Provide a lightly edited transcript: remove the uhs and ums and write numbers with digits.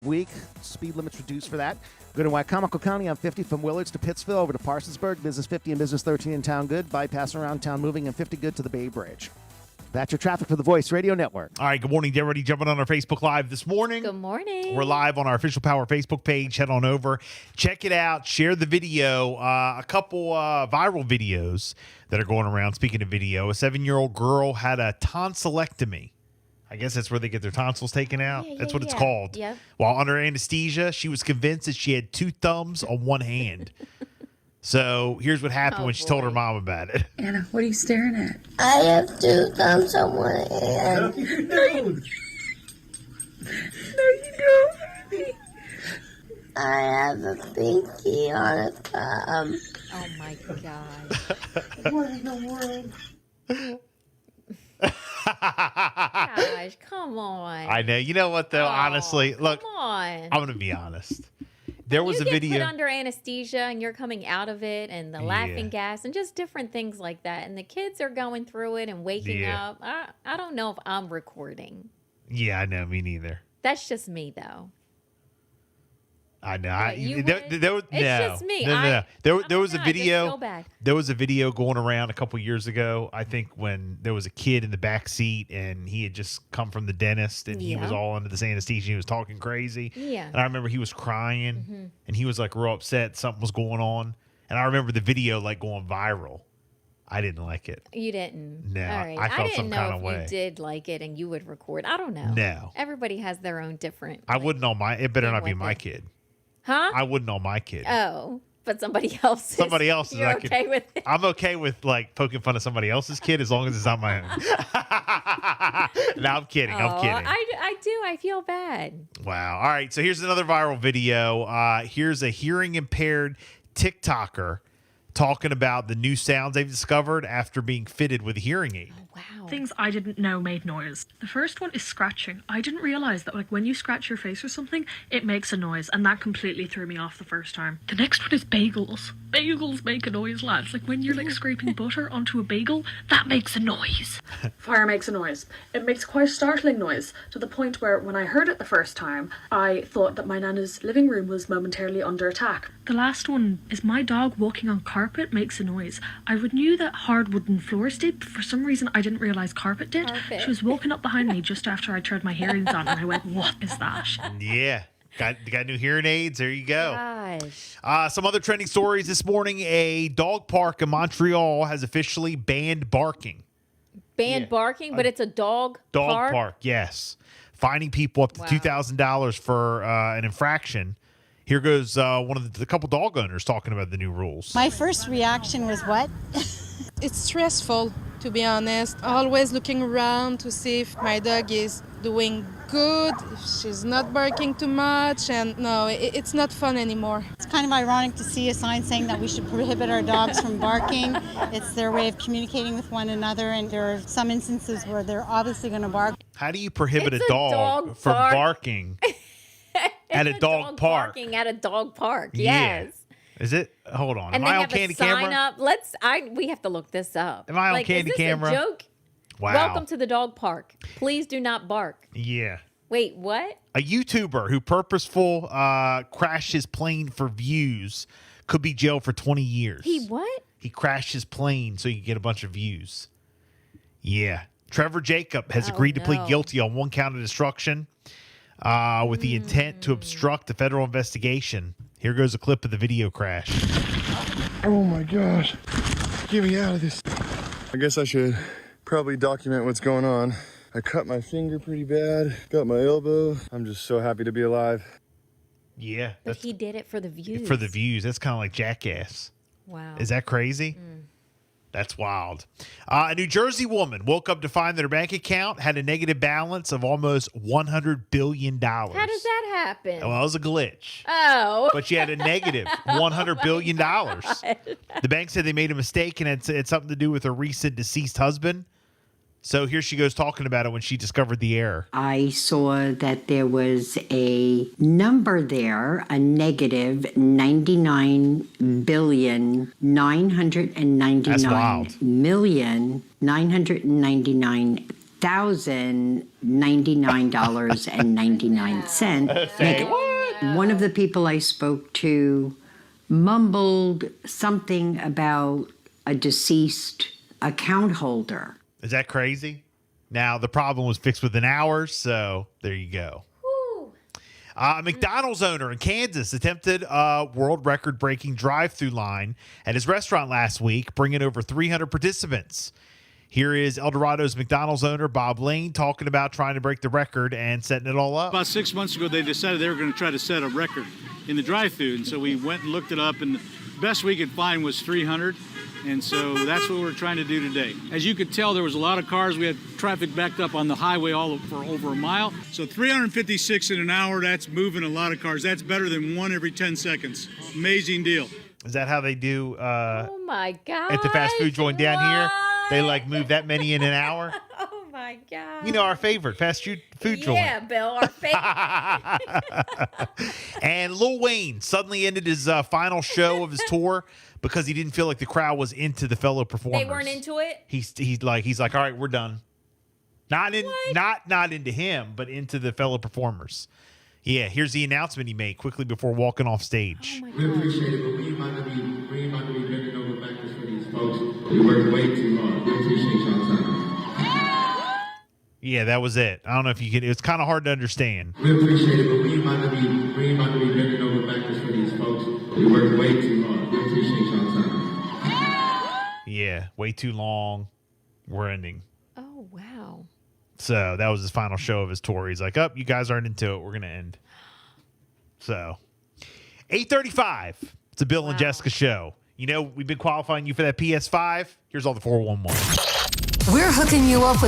week. Speed limits reduced for that. Good in Wycomico County on 50 from Willards to Pittsville over to Parsonsburg. Business 50 and Business 13 in Town Good. Bypass around Town Moving and 50 Good to the Bay Bridge. That's your traffic for the Voice Radio Network. All right, good morning to everybody jumping on our Facebook Live this morning. Good morning. We're live on our Official Power Facebook page. Head on over, check it out, share the video. A couple viral videos that are going around. Speaking of video, a 7-year-old girl had a tonsillectomy. I guess that's where they get their tonsils taken out. That's what it's called. Yep. While under anesthesia, she was convinced that she had 2 thumbs on one hand. So here's what happened when she told her mom about it. Anna, what are you staring at? I have 2 thumbs on one hand. No, you don't. I have a pinky on a thumb. Oh my God. What in the world? Gosh, come on. I know. You know what, though? Honestly, look, Come on. I'm going to be honest. There was you a get video. put under anesthesia and you're coming out of it and the laughing gas and just different things like that. And the kids are going through it and waking up. I don't know if I'm recording. Yeah, I know. Me neither. That's just me, though. I know. What, you It's just me. No. There was a I just video. feel bad. There was a video going around a couple years ago. I think when there was a kid in the back seat and he had just come from the dentist and he was all under this anesthesia. He was talking crazy. Yeah. And I remember he was crying and he was like real upset. Something was going on. And I remember the video like going viral. I didn't like it. You didn't? No, All right. I felt didn't some know kind if of way. you did like it and you would record. I don't know. No. Everybody has their own different. I wouldn't on my. It better thing not be with my it. kid. Huh? I wouldn't on my kid. Oh, but somebody else's. Somebody else's. You're okay with it? I'm okay with like poking fun of somebody else's kid as long as it's not my own. No, I'm kidding. I'm kidding. I do. I feel bad. Wow. All right. So here's another viral video. Here's a hearing impaired TikToker talking about the new sounds they've discovered after being fitted with a hearing aid. Wow. Things I didn't know made noise. The first one is scratching. I didn't realize that like when you scratch your face or something, it makes a noise, and that completely threw me off the first time. The next one is bagels. Bagels make a noise, lads. Like when you're like scraping butter onto a bagel, that makes a noise. Fire makes a noise. It makes quite a startling noise, to the point where when I heard it the first time, I thought that my nana's living room was momentarily under attack. The last one is my dog walking on carpet makes a noise. I knew that hard wooden floors did, but for some reason I didn't realize carpet did. Carpet. She was walking up behind me just after I turned my hearings on, and I went, "What is that?" Yeah. Got new hearing aids. There you go. Gosh. Some other trending stories this morning. A dog park in Montreal has officially banned barking. Banned barking, but it's a dog Park, yes. Fining people up to $2,000 for an infraction. Here goes one of the couple dog owners talking about the new rules. My first reaction was what? It's stressful, to be honest. Always looking around to see if my dog is doing good, if she's not barking too much, and no, it's not fun anymore. It's kind of ironic to see a sign saying that we should prohibit our dogs from barking. It's their way of communicating with one another, and there are some instances where they're obviously going to bark. How do you prohibit It's a a dog dog from park. barking at a dog park? Barking at a dog park. Yeah. Yes. Is it? Hold on. And Am they I on have Candy a sign Camera? up. We have to look this up. Am I on like, Candy is this Camera? A joke? Wow. Welcome to the dog park. Please do not bark. Yeah. Wait, what? A YouTuber who purposeful crashed his plane for views could be jailed for 20 years. He what? He crashed his plane so he could get a bunch of views. Yeah. Trevor Jacob has agreed to plead guilty on 1 count of destruction with the intent to obstruct the federal investigation. Here goes a clip of the video crash. Oh my gosh. Get me out of this. I guess I should probably document what's going on. I cut my finger pretty bad, got my elbow. I'm just so happy to be alive. Yeah. But he did it for the views. For the views. That's kind of like Jackass. Wow. Is that crazy? That's wild. A New Jersey woman woke up to find that her bank account had a negative balance of almost $100 billion. How does that happen? Well, it was a glitch. Oh. But she had a negative $100 billion. The bank said they made a mistake and it's something to do with her recent deceased husband. So here she goes talking about it when she discovered the error. I saw that there was a number there, a negative 99,999,999,000. $1,099.99. One of the people I spoke to mumbled something about a deceased account holder. Is that crazy? Now, the problem was fixed within hours, so there you go. McDonald's owner in Kansas attempted a world record-breaking drive-through line at his restaurant last week, bringing over 300 participants. Here is El Dorado's McDonald's owner, Bob Lane, talking about trying to break the record and setting it all up. About 6 months ago, they decided they were going to try to set a record in the drive-through, and so we went and looked it up, and the best we could find was 300. And so that's what we're trying to do today. As you could tell, there was a lot of cars. We had traffic backed up on the highway for over a mile. So 356 in an hour, that's moving a lot of cars. That's better than one every 10 seconds. Amazing deal. Is that how they do Oh my God. at the fast food joint down here? They like move that many in an hour? Oh my God. You know, our favorite fast food joint. Yeah, Bill, our favorite. And Lil Wayne suddenly ended his final show of his tour because he didn't feel like the crowd was into the fellow performers. They weren't into it? He's like, all right, we're done. Not into him, but into the fellow performers. Yeah, here's the announcement he made quickly before walking off stage. We appreciate it, but we ain't about to be bending over backwards for these folks. We work way too hard. We appreciate y'all time. Yeah, that was it. I don't know if you can. It was kind of hard to understand. We appreciate it, but we ain't about to be bending over backwards for these folks. We work way too hard. We appreciate y'all time. Yeah, way too long. We're ending. Oh, wow. So that was his final show of his tour. He's like, you guys aren't into it. We're going to end. So 8:35. It's a Bill and Jessica show. You know, we've been qualifying you for that PS5. Here's all the 411. We're hooking you up with